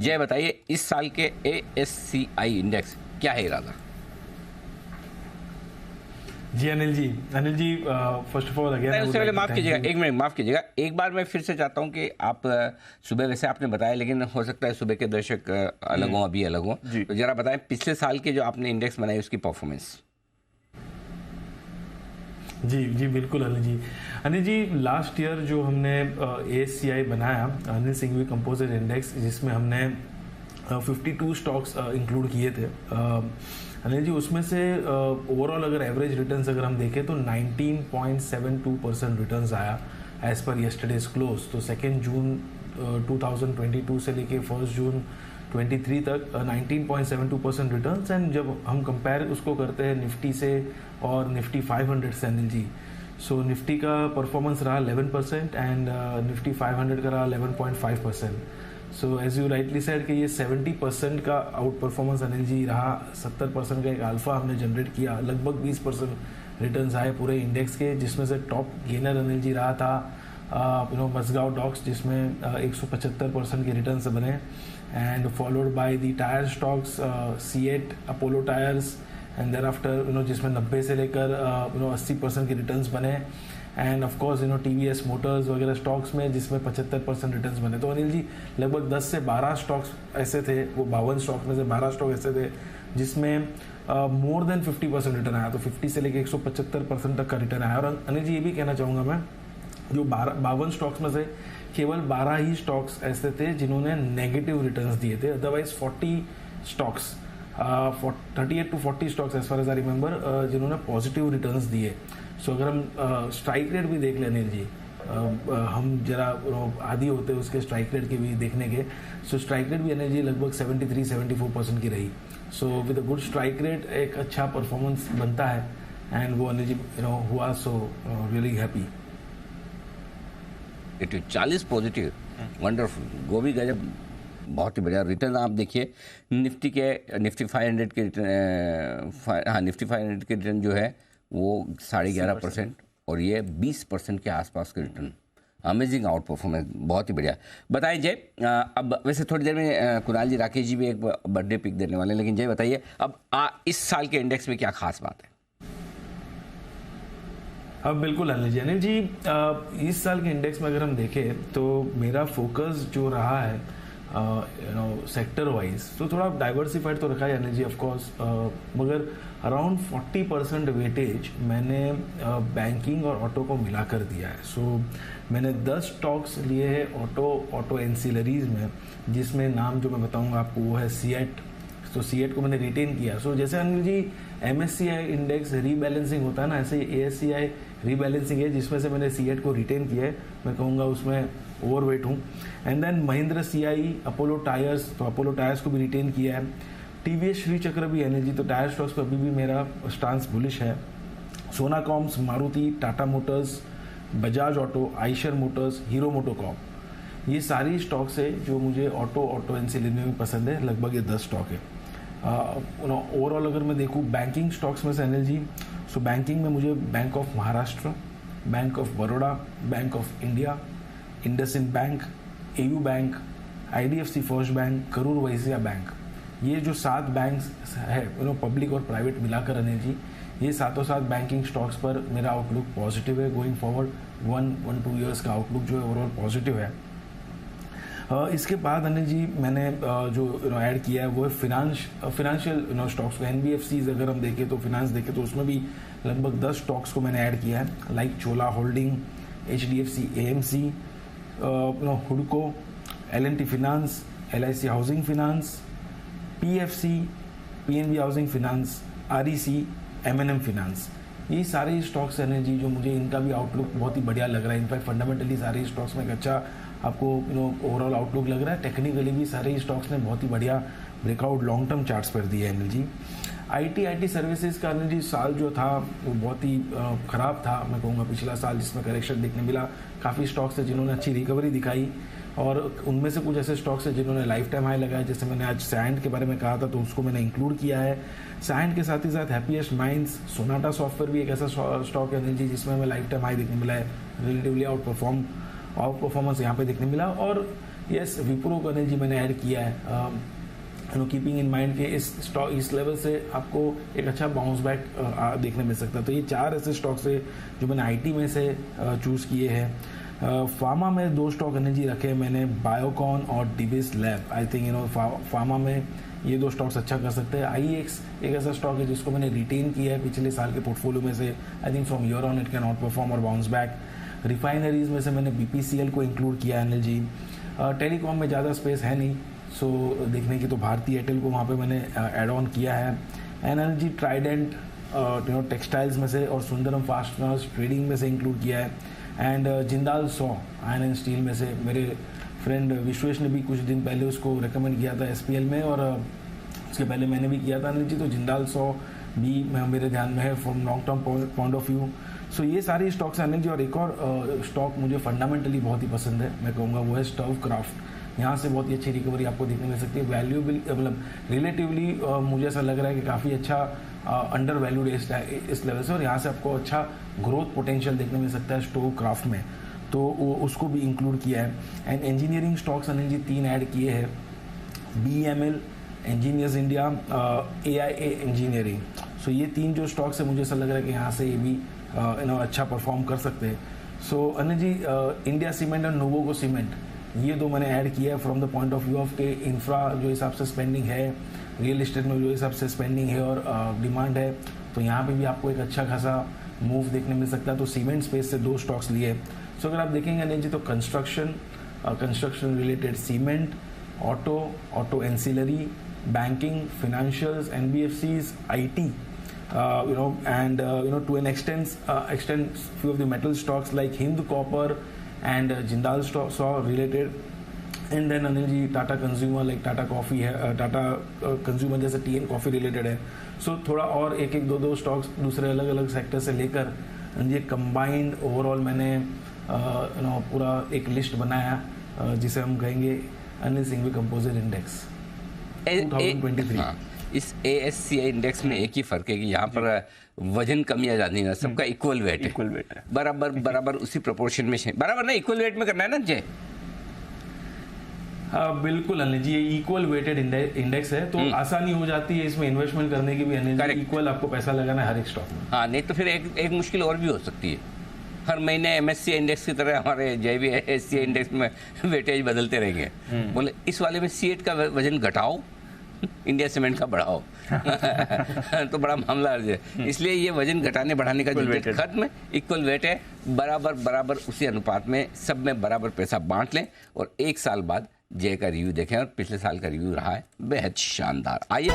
जय बताइए, इस साल के ASCI इंडेक्स क्या है इरादा? जी Anil ji, first of all again उससे पहले माफ़ कीजिएगा, एक मिनट माफ़ कीजिएगा, एक बार मैं फिर से चाहता हूं कि आप सुबह वैसे आपने बताया, लेकिन हो सकता है सुबह के दर्शक अलग हों, अभी अलग हों, तो जरा बताएं पिछले साल के जो आपने इंडेक्स बनाए उसकी परफॉर्मेंस। जी बिल्कुल अनिल जी लास्ट ईयर जो हमने ASCI बनाया, अनिल सिंघवी कंपोजिट इंडेक्स, जिसमें हमने 52 स्टॉक्स इंक्लूड किए थे अनिल जी, उसमें से ओवरऑल अगर एवरेज रिटर्न्स अगर हम देखें तो 19.72% रिटर्न्स आया एज पर यस्टरडेज क्लोज। तो 2 जून 2022 से लेके 1 जून 23 तक 19.72% रिटर्न्स। एंड जब हम कंपेयर उसको करते हैं निफ्टी से और निफ्टी 500 से अनिल जी, सो निफ्टी का परफॉर्मेंस रहा 11% एंड निफ्टी 500 का रहा 11.5%। So as you rightly said कि ये 70% का आउट परफॉर्मेंस अनिल जी रहा, 70% का एक अल्फा हमने जनरेट किया, लगभग 20% रिटर्न्स आए पूरे इंडेक्स के, जिसमें से टॉप गेनर अनिल जी रहा था मजगांव डॉक्स, जिसमें 175% के रिटर्न्स बने, and followed by the tyre stocks C8 Apollo Tyres, and thereafter जिसमें 90 से लेकर 80% के रिटर्न्स बने, and of course TVS Motors वगैरह स्टॉक्स में जिसमें 75% रिटर्न्स बने। तो अनिल जी लगभग 10 से 12 स्टॉक्स ऐसे थे, वो 52 स्टॉक्स में से 12 स्टॉक ऐसे थे जिसमें मोर देन 50% रिटर्न आया। तो 50 से लेकर 175% तक का रिटर्न आया। और अनिल जी ये भी कहना चाहूँगा मैं, जो 52 स्टॉक्स में से केवल 12 ही स्टॉक्स ऐसे थे जिन्होंने नेगेटिव रिटर्न्स दिए थे, otherwise 40 stocks 38 to 40 stocks as far as I remember जिन्होंने पॉजिटिव रिटर्न्स दिए। सो अगर हम स्ट्राइक रेट भी देख लें अनिल जी, हम जरा आदी होते हैं उसके स्ट्राइक रेट के भी देखने के, सो स्ट्राइक रेट भी अनिल जी लगभग 73-74% की रही। So with a good strike rate एक अच्छा परफॉर्मेंस बनता है, एंड वो अनिल जी हुआ, so really happy. 40 positive, wonderful, गोभी गजब, बहुत ही बढ़िया रिटर्न। आप देखिए निफ्टी 500 के निफ्टी 500 के रिटर्न जो है वो 11.5% और ये 20% के आसपास के रिटर्न। अमेजिंग आउट परफॉर्मेंस, बहुत ही बढ़िया। बताइए जय, अब वैसे थोड़ी देर में कुणाल जी, राकेश जी भी एक बर्थडे पिक देने वाले हैं, लेकिन जय बताइए अब इस साल के इंडेक्स में क्या खास बात है? अब बिल्कुल अनिल जी इस साल के इंडेक्स में अगर हम देखें तो मेरा फोकस जो रहा है सेक्टर वाइज, तो थोड़ा डाइवर्सिफाइड तो रखा है अनिल जी ऑफकोर्स, मगर अराउंड 40% वेटेज मैंने बैंकिंग और ऑटो को मिलाकर दिया है। सो मैंने 10 स्टॉक्स लिए हैं ऑटो एंसिलरीज में, जिसमें नाम जो मैं बताऊंगा आपको वो है C8। तो C8 को मैंने रिटेन किया। सो जैसे Anil ji MSCI index rebalancing होता है ना, ऐसे ASCI रीबैलेंसिंग है, जिसमें से मैंने C8 को रिटेन किया है। मैं कहूँगा उसमें ओवरवेट हूँ। And then Mahindra CI, Apollo Tyres, तो अपोलो टायर्स को भी रिटेन किया है। TVS श्री चक्र भी एनर्जी, तो टायर स्टॉक्स पर अभी भी मेरा स्टांस बुलिश है। सोना कॉम्स, Maruti, Tata Motors, Bajaj Auto, Eicher Motors, Hero MotoCorp, ये सारी स्टॉक्स है जो मुझे ऑटो एंसिलरी में पसंद है। लगभग ये 10 स्टॉक है। ओवरऑल अगर मैं देखूँ बैंकिंग स्टॉक्स में से अनिल जी, सो बैंकिंग में मुझे bank of Maharashtra, bank of Baroda, bank of India, IndusInd bank, AU bank, IDFC first bank, Karur Vysya bank, ये जो 7 बैंक्स है पब्लिक और प्राइवेट मिलाकर अनिल जी, ये सातों सात बैंकिंग स्टॉक्स पर मेरा आउटलुक पॉजिटिव है। गोइंग फॉरवर्ड 1-2 ईयर्स का आउटलुक जो है ओवरऑल पॉजिटिव है। इसके बाद अनिल जी मैंने जो ऐड किया है वो है फिनेंशियल स्टॉक्स। NBFCs अगर हम देखें तो फिनांस देखें तो उसमें भी लगभग 10 स्टॉक्स को मैंने ऐड किया है, like Chola holding, HDFC AMC, हुडको, L&T finance, LIC housing finance, PFC, PNB housing finance, REC, M&M finance, ये सारे स्टॉक्स हैं जी जो मुझे इनका भी आउटलुक बहुत ही बढ़िया लग रहा है। इनफैक्ट फंडामेंटली सारे स्टॉक्स में एक अच्छा आपको ओवरऑल आउटलुक लग रहा है। टेक्निकली भी सारे स्टॉक्स ने बहुत ही बढ़िया ब्रेकआउट लॉन्ग टर्म चार्ट्स पर दिए अनिल जी। IT सर्विसेज का अनिल जी साल जो था वो बहुत ही ख़राब था, मैं कहूँगा पिछला साल, जिसमें करेक्शन देखने मिला। काफ़ी स्टॉक्स थे जिन्होंने अच्छी रिकवरी दिखाई, और उनमें से कुछ ऐसे स्टॉक्स हैं जिन्होंने लाइफ टाइम हाई लगाया। जैसे मैंने आज सैंड के बारे में कहा था तो उसको मैंने इंक्लूड किया है। सैंड के साथ ही साथ हैप्पीएस्ट माइंड्स, सोनाटा सॉफ्टवेयर भी एक ऐसा स्टॉक है अनिल जी जिसमें हमें लाइफ टाइम हाई देखने मिला है, रिलेटिवली आउट परफॉर्मेंस यहाँ पे देखने मिला। और यस, विप्रो को एनर्जी मैंने ऐड किया है, कीपिंग इन माइंड के इस लेवल से आपको एक अच्छा बाउंस बैक देखने मिल सकता है। तो ये 4 ऐसे स्टॉक्स है जो मैंने आईटी में से चूज़ किए हैं। फार्मा में 2 स्टॉक एनर्जी रखे हैं मैंने, बायोकॉन और Divi's lab. I think pharma में ये 2 स्टॉक्स अच्छा कर सकते हैं। IEX एक ऐसा स्टॉक है जिसको मैंने रिटेन किया है पिछले साल के पोर्टफोलियो में से। I think from year on it can out perform और बाउंस बैक। रिफाइनरीज में से मैंने BPCL को इंक्लूड किया एनर्जी। टेलीकॉम में ज़्यादा स्पेस है नहीं, सो देखने की तो भारती एयरटेल को वहाँ पे मैंने ऐड ऑन किया है। एनर्जी ट्राइडेंट टेक्सटाइल्स में से और सुंदरम फास्टनर्स ट्रेडिंग में से इंक्लूड किया है। And Jindal saw iron and steel में से मेरे फ्रेंड विश्वेश ने भी कुछ दिन पहले उसको रेकमेंड किया था SPL में, और उसके पहले मैंने भी किया था एनर्जी। तो जिंदाल सॉ भी मेरे ध्यान में है from long term point of view. So ये सारी स्टॉक्स एनर्जी। और एक और स्टॉक मुझे फंडामेंटली बहुत ही पसंद है, मैं कहूँगा वो है स्टर्वक्राफ्ट। यहाँ से बहुत ही अच्छी रिकवरी आपको देखने मिल सकती है। वैल्यूएबल मतलब रिलेटिवली मुझे ऐसा लग रहा है कि काफ़ी अच्छा अंडर वैल्यूड इस लेवल से, और यहाँ से आपको अच्छा ग्रोथ पोटेंशियल देखने मिल सकता है स्टोवक्राफ्ट में, तो वो उसको भी इंक्लूड किया है। And engineering stocks energy 3 add किए हैं, BEML, engineers India, AIA engineering. So ये 3 जो स्टॉक्स है मुझे ऐसा लग रहा है कि यहाँ से ये भी अच्छा परफॉर्म कर सकते हैं। सो एनर्जी इंडिया सीमेंट और नोवोको सीमेंट, ये 2 मैंने ऐड किया है from the point of view of के इंफ्रा जो हिसाब से स्पेंडिंग है, रियल एस्टेट में जो हिसाब से स्पेंडिंग है और डिमांड है, तो यहाँ पे भी आपको एक अच्छा खासा मूव देखने मिल सकता है। तो सीमेंट स्पेस से 2 स्टॉक्स लिए। सो अगर आप देखेंगे एनर्जी तो construction related cement, auto ancillary, banking, financials, NBFCs, IT, to an extent few of the metal stocks like Hind Copper and Jindal Saw related, and then energy Tata Consumer like Tata Coffee है, Tata Consumer जैसे TN Coffee related है। सो थोड़ा और एक 2 stocks दूसरे अलग अलग sector से लेकर ये कंबाइंड ओवरऑल मैंने पूरा एक लिस्ट बनाया जिसे हम कहेंगे अनिल सिंघवी कंपोजिट इंडेक्स 2023। इस ASCI इंडेक्स में एक ही फर्क है कि यहाँ पर वजन कम या ज्यादा नहीं, सबका इक्वल वेट है, बराबर उसी प्रोपोर्शन में, बराबर ना, इक्वल वेट में करना है ना जय। हाँ बिल्कुल अनिल जी, ये इक्वल वेटेड इंडेक्स है, तो आसानी हो जाती है इसमें इन्वेस्टमेंट करने की भी अनिल जी। इक्वल आपको पैसा लगाना है हर एक स्टॉक में। हाँ, नहीं तो फिर एक मुश्किल और भी हो सकती है, हर महीने MSCI इंडेक्स की तरह हमारे जय भी ASCI इंडेक्स में वेटेज बदलते रहेंगे। बोले इस वाले में C8 का वजन घटाओ, इंडिया सीमेंट का बढ़ाओ तो बड़ा मामला है। इसलिए ये वजन घटाने बढ़ाने का झंझट खत्म है, इक्वल वेट है, बराबर उसी अनुपात में सब में बराबर पैसा बांट लें, और 1 साल बाद जय का रिव्यू देखें, और पिछले साल का रिव्यू रहा है बेहद शानदार। आइए